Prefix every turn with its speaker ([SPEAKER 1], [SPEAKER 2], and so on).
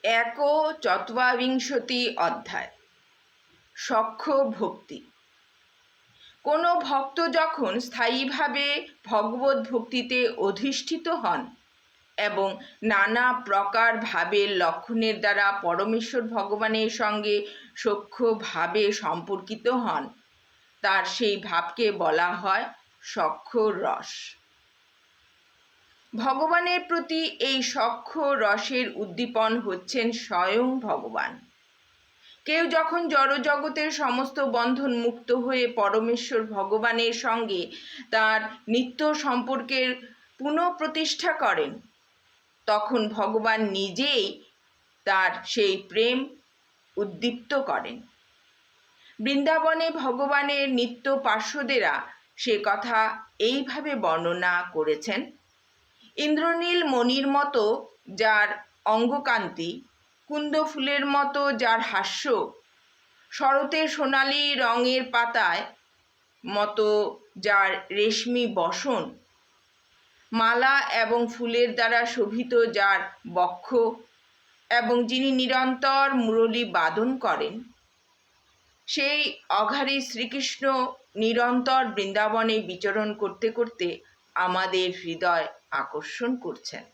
[SPEAKER 1] একচত্বাবিংশতি অধ্যায়। সখ্য ভক্তি। কোনো ভক্ত যখন স্থায়ীভাবে ভগবত ভক্তিতে অধিষ্ঠিত হন এবং নানা প্রকার ভাবের লক্ষণের দ্বারা পরমেশ্বর ভগবানের সঙ্গে সখ্য ভাবে সম্পর্কিত হন, তার সেই ভাবকে বলা হয় সখ্য রস। ভগবানের প্রতি এই সখ্য রসের উদ্দীপন হচ্ছেন স্বয়ং ভগবান। কেউ যখন জড়জগতের সমস্ত বন্ধন মুক্ত হয়ে পরমেশ্বর ভগবানের সঙ্গে তার নিত্য সম্পর্কের পুনঃপ্রতিষ্ঠা করেন, তখন ভগবান নিজেই তার সেই প্রেম উদ্দীপ্ত করেন। বৃন্দাবনে ভগবানের নিত্য পার্শ্বদেরা সে কথা এইভাবে বর্ণনা করেছেন। ইন্দ্রনীল মণির মতো যার অঙ্গকান্তি, কুন্দ ফুলের মতো যার হাস্য, শরতের সোনালি রঙের পাতায় মতো যার রেশমি বসন, মালা এবং ফুলের দ্বারা শোভিত যার বক্ষ, এবং যিনি নিরন্তর মুরলী বাদন করেন, সেই অঘারী শ্রীকৃষ্ণ নিরন্তর বৃন্দাবনে বিচরণ করতে করতে আমাদের হৃদয় আকর্ষণ করছেন।